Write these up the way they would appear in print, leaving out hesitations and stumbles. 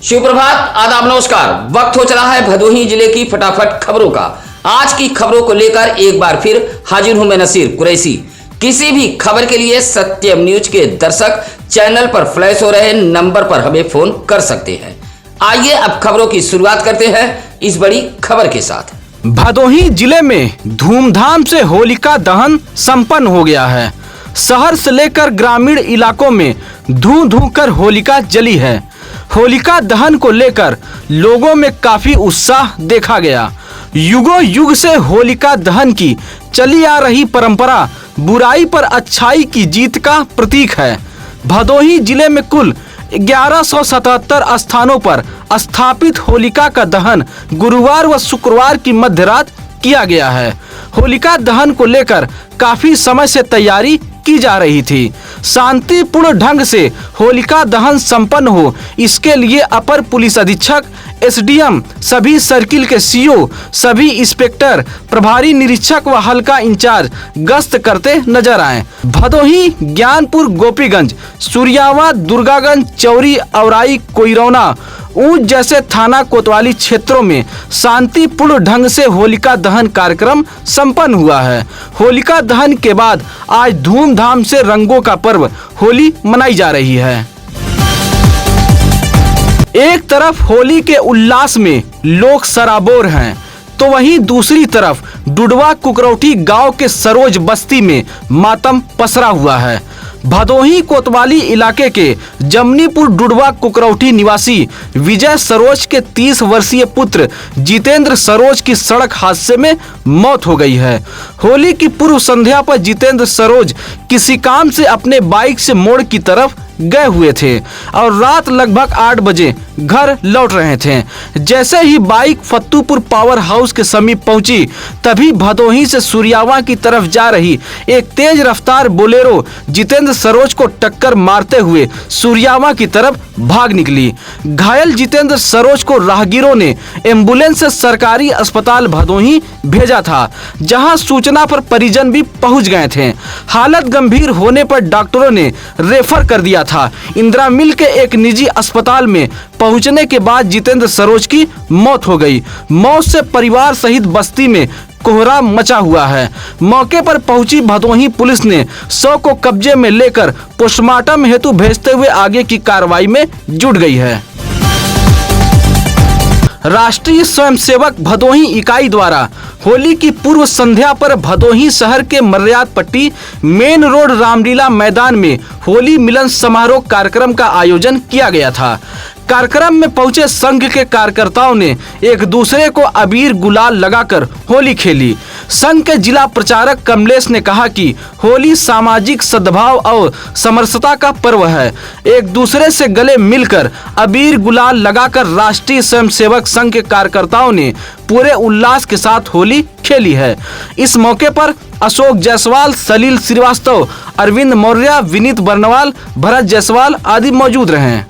शिव प्रभात, आदाब, नमस्कार। वक्त हो चला है भदोही जिले की फटाफट खबरों का। आज की खबरों को लेकर एक बार फिर हाजिर हूं मैं नसीर कुरैशी। किसी भी खबर के लिए सत्यम न्यूज के दर्शक चैनल पर फ्लैश हो रहे नंबर पर हमें फोन कर सकते हैं। आइए अब खबरों की शुरुआत करते हैं इस बड़ी खबर के साथ। भदोही जिले में धूमधाम से होलिका दहन संपन्न हो गया है। शहर से लेकर ग्रामीण इलाकों में धू कर होलिका जली है। होलिका दहन को लेकर लोगों में काफी उत्साह देखा गया। युगों युग से होलिका दहन की चली आ रही परंपरा बुराई पर अच्छाई की जीत का प्रतीक है। भदोही जिले में कुल 1177 स्थानों पर स्थापित होलिका का दहन गुरुवार व शुक्रवार की मध्य रात किया गया है। होलिका दहन को लेकर काफी समय से तैयारी की जा रही थी। शांतिपूर्ण ढंग से होलिका दहन संपन्न हो, इसके लिए अपर पुलिस अधीक्षक, एसडीएम, सभी सर्किल के सीओ, सभी इंस्पेक्टर, प्रभारी निरीक्षक व हल्का इंचार्ज गश्त करते नजर आए। भदोही, ज्ञानपुर, गोपीगंज, सूर्यावा, दुर्गागंज, चौरी, औराई, कोइरौना, ऊंच जैसे थाना कोतवाली क्षेत्रों में शांतिपूर्ण ढंग से होलिका दहन कार्यक्रम संपन्न हुआ है। होलिका दहन के बाद आज धूमधाम से रंगों का पर्व होली मनाई जा रही है। एक तरफ होली के उल्लास में लोग सराबोर हैं, तो वहीं दूसरी तरफ डुडवा कुकरौठी गांव के सरोज बस्ती में मातम पसरा हुआ है। भदोही कोतवाली इलाके के जमनीपुर डुडवा कुकरौठी निवासी विजय सरोज के 30 वर्षीय पुत्र जितेंद्र सरोज की सड़क हादसे में मौत हो गई है। होली की पूर्व संध्या पर जितेंद्र सरोज किसी काम से अपने बाइक से मोड़ की तरफ गए हुए थे और रात लगभग 8 बजे घर लौट रहे थे। जैसे ही बाइक फत्तूपुर पावर हाउस के समीप पहुंची, तभी भदोही से सूर्यावा की तरफ जा रही एक तेज रफ्तार बोलेरो जितेंद्र सरोज को टक्कर मारते हुए सूर्यावा की तरफ भाग निकली। घायल जितेंद्र सरोज को राहगीरों ने एम्बुलेंस से सरकारी अस्पताल भदोही भेजा था, जहां सूचना पर परिजन भी पहुंच गए थे। हालत गंभीर होने पर डॉक्टरों ने रेफर कर दिया था। इंदिरा मिल के एक निजी अस्पताल में पहुंचने के बाद जितेंद्र सरोज की मौत हो गई। मौत से परिवार सहित बस्ती में कोहराम मचा हुआ है। मौके पर पहुंची भदोही पुलिस ने शव को कब्जे में लेकर पोस्टमार्टम हेतु भेजते हुए आगे की कार्रवाई में जुट गई है। राष्ट्रीय स्वयंसेवक भदोही इकाई द्वारा होली की पूर्व संध्या पर भदोही शहर के मर्याद पट्टी मेन रोड रामलीला मैदान में होली मिलन समारोह कार्यक्रम का आयोजन किया गया था। कार्यक्रम में पहुंचे संघ के कार्यकर्ताओं ने एक दूसरे को अबीर गुलाल लगाकर होली खेली। संघ के जिला प्रचारक कमलेश ने कहा कि होली सामाजिक सद्भाव और समरसता का पर्व है। एक दूसरे से गले मिलकर अबीर गुलाल लगाकर राष्ट्रीय स्वयंसेवक संघ के कार्यकर्ताओं ने पूरे उल्लास के साथ होली खेली है। इस मौके पर अशोक जायसवाल, सलील श्रीवास्तव, अरविंद मौर्य, विनीत बर्नवाल, भरत जायसवाल आदि मौजूद रहे।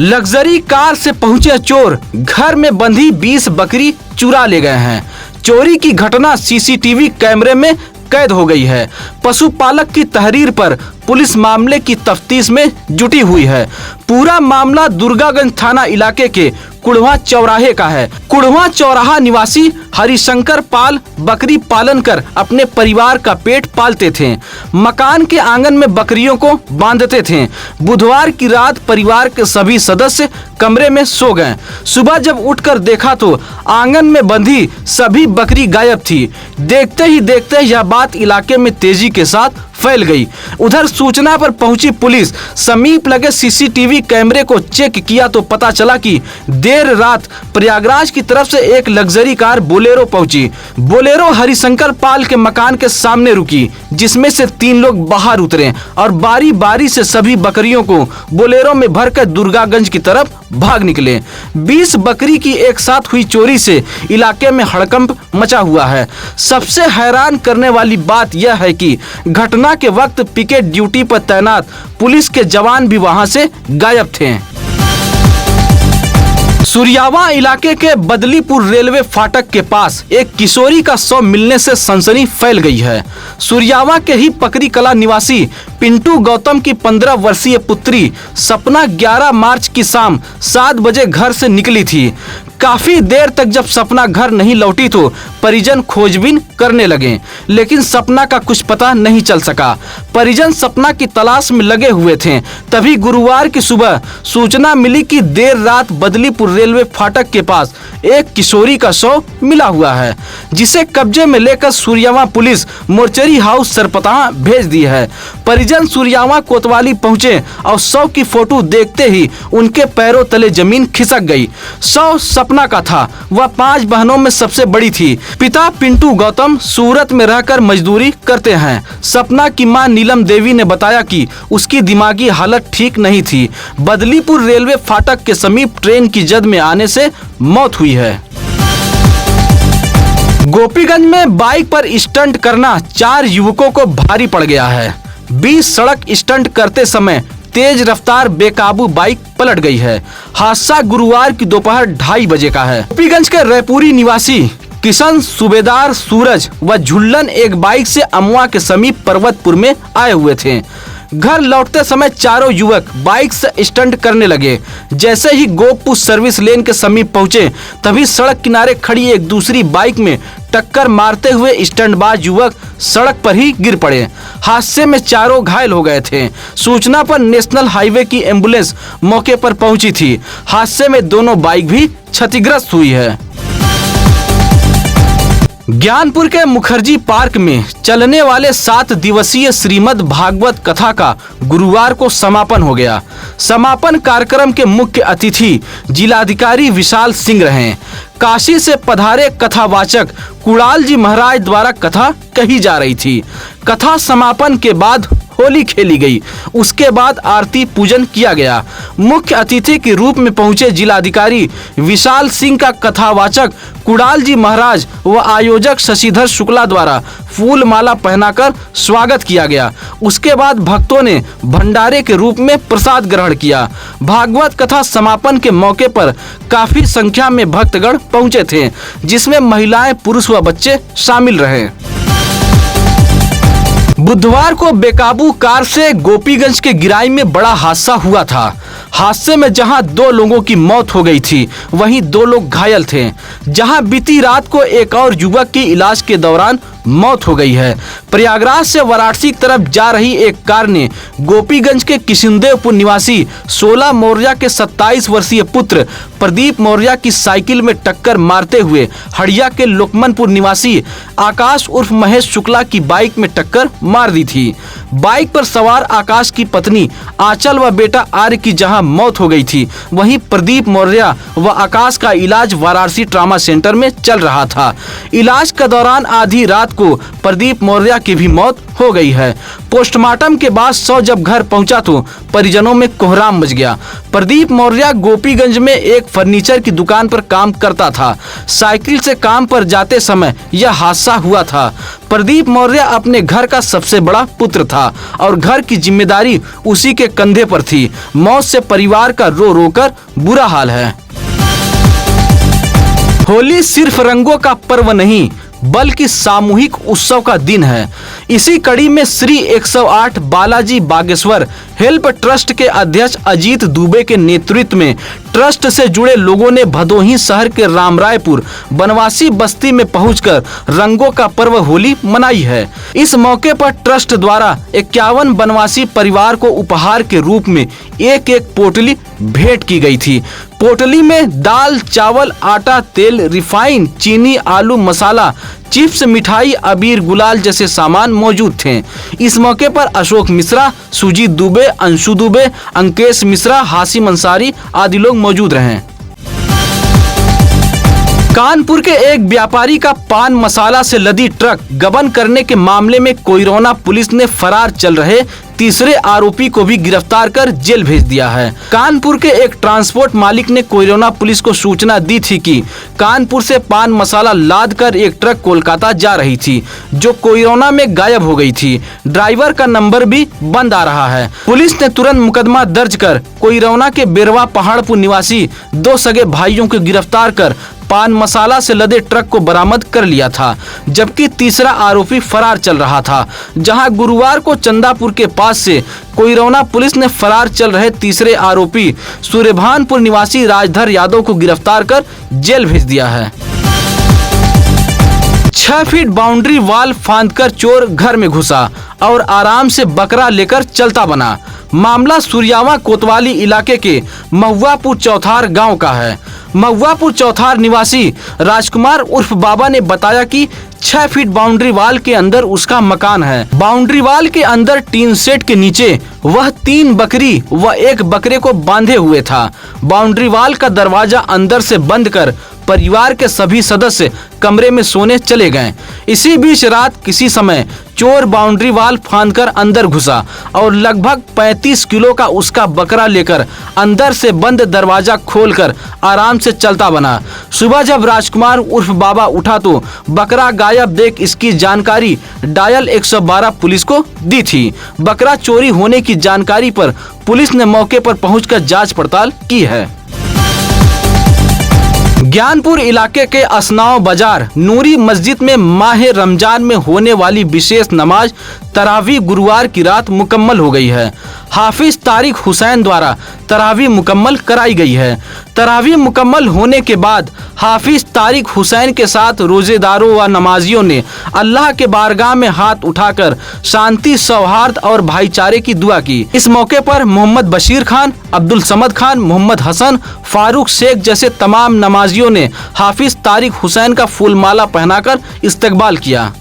लग्जरी कार से पहुंचे चोर घर में बंधी 20 बकरी चुरा ले गए हैं। चोरी की घटना सीसीटीवी कैमरे में कैद हो गई है। पशुपालक की तहरीर पर पुलिस मामले की तफ्तीश में जुटी हुई है। पूरा मामला दुर्गागंज थाना इलाके के कुड़वा चौराहे का है। कुड़वा चौराहा निवासी हरिशंकर पाल बकरी पालन कर अपने परिवार का पेट पालते थे। मकान के आंगन में बकरियों को बांधते थे। बुधवार की रात परिवार के सभी सदस्य कमरे में सो गए। सुबह जब उठकर देखा तो आंगन में बंधी सभी बकरी गायब थी। देखते ही देखते यह बात इलाके में तेजी के साथ फैल गई। उधर सूचना पर पहुंची पुलिस समीप लगे सीसीटीवी कैमरे को चेक किया तो पता चला कि देर रात प्रयागराज की तरफ से एक लग्जरी कार बोलेरो पहुंची। बोलेरो हरिशंकर पाल के मकान के सामने रुकी, जिसमें से 3 लोग बाहर उतरे और बारी बारी से सभी बकरियों को बोलेरो में भरकर दुर्गागंज की तरफ भाग निकले। 20 बकरी की एक साथ हुई चोरी से इलाके में हड़कंप मचा हुआ है। सबसे हैरान करने वाली बात यह है कि घटना के वक्त पिकेट ड्यूटी पर तैनात पुलिस के जवान भी वहां से गायब थे। सूर्यावा इलाके के बदलीपुर रेलवे फाटक के पास एक किशोरी का शव मिलने से सनसनी फैल गई है। सूर्यावा के ही पकरी कला निवासी पिंटू गौतम की 15 वर्षीय पुत्री सपना 11 मार्च की शाम 7 बजे घर से निकली थी। काफी देर तक जब सपना घर नहीं लौटी तो परिजन खोजबीन करने लगे, लेकिन सपना का कुछ पता नहीं चल सका। परिजन सपना की तलाश में लगे हुए थे। तभी गुरुवार की सुबह सूचना मिली कि देर रात बदलीपुर रेलवे फाटक के पास एक किशोरी का शव मिला हुआ है, जिसे कब्जे में लेकर सूर्यावा पुलिस मोर्चरी हाउस सरपताह भेज दी है। परिजन सूर्यावा कोतवाली पहुंचे और शव की फोटो देखते ही उनके पैरों तले जमीन खिसक गई। शव सपना का था। वह 5 बहनों में सबसे बड़ी थी। पिता पिंटू गौतम सूरत में रहकर मजदूरी करते हैं। सपना की मां नीलम देवी ने बताया कि उसकी दिमागी हालत ठीक नहीं थी। बदलीपुर रेलवे फाटक के समीप ट्रेन की जद में आने से मौत हुई है। गोपीगंज में बाइक पर स्टंट करना 4 युवकों को भारी पड़ गया है। 20 सड़क स्टंट करते समय तेज रफ्तार बेकाबू बाइक पलट गई है। हादसा गुरुवार की दोपहर 2:30 बजे का है। गोपीगंज के रायपुरी निवासी किशन, सूबेदार सूरज व झुल्लन एक बाइक से अमवा के समीप पर्वतपुर में आए हुए थे। घर लौटते समय चारों युवक बाइक से स्टंट करने लगे। जैसे ही गोपपुर सर्विस लेन के समीप पहुंचे तभी सड़क किनारे खड़ी एक दूसरी बाइक में टक्कर मारते हुए स्टंटबाज युवक सड़क पर ही गिर पड़े। हादसे में चारों घायल हो गए थे। सूचना पर नेशनल हाईवे की एम्बुलेंस मौके पर पहुंची थी। हादसे में दोनों बाइक भी क्षतिग्रस्त हुई है। ज्ञानपुर के मुखर्जी पार्क में चलने वाले 7 दिवसीय श्रीमद् भागवत कथा का गुरुवार को समापन हो गया। समापन कार्यक्रम के मुख्य अतिथि जिलाधिकारी विशाल सिंह रहे। काशी से पधारे कथावाचक कुणाल जी महाराज द्वारा कथा कही जा रही थी। कथा समापन के बाद होली खेली गई। उसके बाद आरती पूजन किया गया। मुख्य अतिथि के रूप में पहुंचे जिलाधिकारी विशाल सिंह का कथावाचक कुणाल जी महाराज व आयोजक शशिधर शुक्ला द्वारा फूल माला पहनाकर स्वागत किया गया। उसके बाद भक्तों ने भंडारे के रूप में प्रसाद ग्रहण किया। भागवत कथा समापन के मौके पर काफी संख्या में भक्तगण पहुंचे थे, जिसमें महिलाएं, पुरुष व बच्चे शामिल रहे। बुधवार को बेकाबू कार से गोपीगंज के गिराई में बड़ा हादसा हुआ था। हादसे में जहां 2 लोगों की मौत हो गई थी, वहीं 2 लोग घायल थे। जहां बीती रात को एक और युवक की इलाज के दौरान मौत हो गई है। प्रयागराज से वाराणसी की तरफ जा रही एक कार ने गोपीगंज के किशनदेवपुर निवासी 16 मौर्य के 27 वर्षीय पुत्र प्रदीप मौर्य की साइकिल में टक्कर मारते हुए हड़िया के लोकमनपुर निवासी आकाश उर्फ महेश शुक्ला की बाइक में टक्कर मार दी थी। बाइक पर सवार आकाश की पत्नी आंचल व बेटा आर्य की जहां मौत हो गई थी, वहीं प्रदीप मौर्य व आकाश का इलाज वाराणसी ट्रामा सेंटर में चल रहा था। इलाज के दौरान आधी रात को प्रदीप मौर्य की भी मौत हो गई है। पोस्टमार्टम के बाद शव जब घर पहुंचा तो परिजनों में कोहराम मच गया। प्रदीप मौर्य गोपीगंज में एक फर्नीचर की दुकान पर काम करता था। साइकिल से काम पर जाते समय यह हादसा हुआ था। प्रदीप मौर्य अपने घर का सबसे बड़ा पुत्र था और घर की जिम्मेदारी उसी के कंधे पर थी। मौत से परिवार का रो रो कर बुरा हाल है। होली सिर्फ रंगों का पर्व नहीं बल्कि सामूहिक उत्सव का दिन है। इसी कड़ी में श्री 108 बालाजी बागेश्वर हेल्प ट्रस्ट के अध्यक्ष अजीत दुबे के नेतृत्व में ट्रस्ट से जुड़े लोगों ने भदोही शहर के रामरायपुर बनवासी बस्ती में पहुंचकर रंगों का पर्व होली मनाई है। इस मौके पर ट्रस्ट द्वारा 51 बनवासी परिवार को उपहार के रूप में एक पोटली भेंट की गई थी। पोटली में दाल, चावल, आटा, तेल, रिफाइन, चीनी, आलू, मसाला, चिप्स, मिठाई, अबीर, गुलाल जैसे सामान मौजूद थे। इस मौके पर अशोक मिश्रा, सुजीत दुबे, अंशु दुबे, अंकेश मिश्रा, हासिम अंसारी आदि लोग मौजूद रहे। कानपुर के एक व्यापारी का पान मसाला से लदी ट्रक गबन करने के मामले में कोइरौना पुलिस ने फरार चल रहे तीसरे आरोपी को भी गिरफ्तार कर जेल भेज दिया है। कानपुर के एक ट्रांसपोर्ट मालिक ने कोइरौना पुलिस को सूचना दी थी कि कानपुर से पान मसाला लाद कर एक ट्रक कोलकाता जा रही थी, जो कोइरौना में गायब हो गई थी। ड्राइवर का नंबर भी बंद आ रहा है। पुलिस ने तुरंत मुकदमा दर्ज कर कोइरौना के बेरवा पहाड़पुर निवासी 2 सगे भाइयों को गिरफ्तार कर पान मसाला से लदे ट्रक को बरामद कर लिया था, जबकि तीसरा आरोपी फरार चल रहा था। जहां गुरुवार को चंदापुर के पास से कोइरौना पुलिस ने फरार चल रहे तीसरे आरोपी सूर्यभानपुर निवासी राजधर यादव को गिरफ्तार कर जेल भेज दिया है। 6 फीट बाउंड्री वाल फांदकर चोर घर में घुसा और आराम से बकरा लेकर चलता बना। मामला सुरियावा कोतवाली इलाके के महुआपुर चौथार गांव का है। महुआपुर चौथार निवासी राजकुमार उर्फ बाबा ने बताया कि 6 फीट बाउंड्री वाल के अंदर उसका मकान है। बाउंड्री वाल के अंदर टीन सेट के नीचे वह 3 बकरी व 1 बकरे को बांधे हुए था। बाउंड्री वाल का दरवाजा अंदर से बंद कर परिवार के सभी सदस्य कमरे में सोने चले गए। इसी बीच रात किसी समय चोर बाउंड्री वाल फांदकर अंदर घुसा और लगभग 35 किलो का उसका बकरा लेकर अंदर से बंद दरवाजा खोलकर आराम से चलता बना। सुबह जब राजकुमार उर्फ बाबा उठा तो बकरा गायब देख इसकी जानकारी डायल 112 पुलिस को दी थी। बकरा चोरी होने की जानकारी पर पुलिस ने मौके पर पहुंचकर जांच पड़ताल की है। ज्ञानपुर इलाके के असनाव बाजार नूरी मस्जिद में माह रमजान में होने वाली विशेष नमाज तरावी गुरुवार की रात मुकम्मल हो गई है। हाफिज तारिक हुसैन द्वारा तरावी मुकम्मल कराई गई है। तरावी मुकम्मल होने के बाद हाफिज तारिक हुसैन के साथ रोजेदारों व नमाजियों ने अल्लाह के बारगाह में हाथ उठाकर शांति, सौहार्द और भाईचारे की दुआ की। इस मौके पर मोहम्मद बशीर खान, अब्दुल समद खान, मोहम्मद हसन, फारूक शेख जैसे तमाम नमाजियों ने हाफिज तारिक हुसैन का फूलमाला पहनाकर इस्तकबाल किया।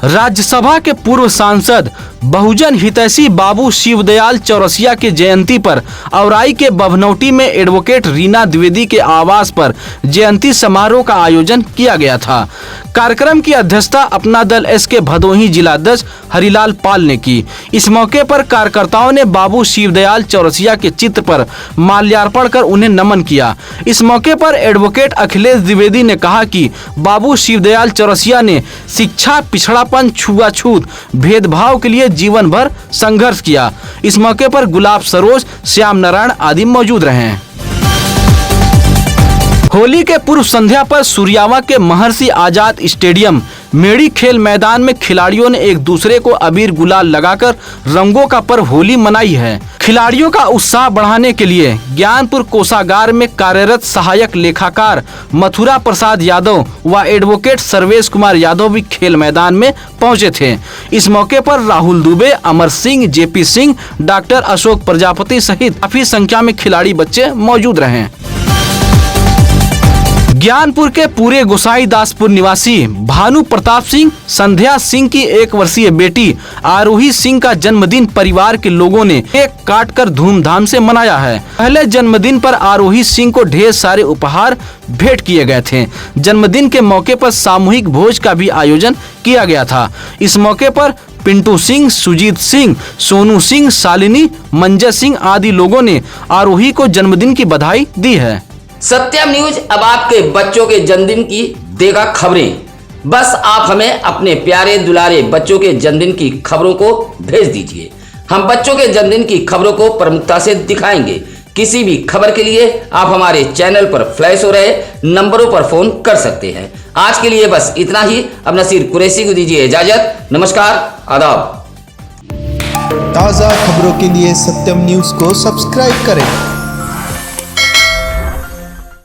राज्यसभा के पूर्व सांसद बहुजन हितैषी बाबू शिवदयाल चौरसिया के जयंती पर औराई के बभनौटी में एडवोकेट रीना द्विवेदी के आवास पर जयंती समारोह का आयोजन किया गया था। कार्यक्रम की अध्यक्षता अपना दल एसके भदोही जिलाध्यक्ष हरिलाल पाल ने की। इस मौके पर कार्यकर्ताओं ने बाबू शिवदयाल चौरसिया के चित्र पर माल्यार्पण कर उन्हें नमन किया। इस मौके पर एडवोकेट अखिलेश द्विवेदी ने कहा कि बाबू शिवदयाल चौरसिया ने शिक्षा, पिछड़ापन, छुआछूत, भेदभाव के लिए जीवन भर संघर्ष किया। इस मौके पर गुलाब सरोज, श्याम नारायण आदि मौजूद रहे। होली के पूर्व संध्या पर सुरियावा के महर्षि आजाद स्टेडियम मेड़ी खेल मैदान में खिलाड़ियों ने एक दूसरे को अबीर गुलाल लगाकर रंगों का पर्व होली मनाई है। खिलाड़ियों का उत्साह बढ़ाने के लिए ज्ञानपुर कोषागार में कार्यरत सहायक लेखाकार मथुरा प्रसाद यादव व एडवोकेट सर्वेश कुमार यादव भी खेल मैदान में पहुंचे थे। इस मौके पर राहुल दुबे, अमर सिंह, जेपी सिंह, डॉक्टर अशोक प्रजापति सहित काफी संख्या में खिलाड़ी बच्चे मौजूद रहे। ज्ञानपुर के पूरे गोसाईदासपुर निवासी भानु प्रताप सिंह, संध्या सिंह की 1 वर्षीय बेटी आरोही सिंह का जन्मदिन परिवार के लोगों ने केक काटकर धूमधाम से मनाया है। पहले जन्मदिन पर आरोही सिंह को ढेर सारे उपहार भेंट किए गए थे। जन्मदिन के मौके पर सामूहिक भोज का भी आयोजन किया गया था। इस मौके पर पिंटू सिंह, सुजीत सिंह, सोनू सिंह, शालिनी, मंजर सिंह आदि लोगों ने आरोही को जन्मदिन की बधाई दी है। सत्यम न्यूज अब आपके बच्चों के जन्मदिन की देगा खबरें। बस आप हमें अपने प्यारे दुलारे बच्चों के जन्मदिन की खबरों को भेज दीजिए। हम बच्चों के जन्मदिन की खबरों को प्रमुखता से दिखाएंगे। किसी भी खबर के लिए आप हमारे चैनल पर फ्लैश हो रहे नंबरों पर फोन कर सकते हैं। आज के लिए बस इतना ही। अब नसीर कुरैशी को दीजिए इजाजत। नमस्कार, आदाब। ताज़ा खबरों के लिए सत्यम न्यूज़ को सब्सक्राइब करें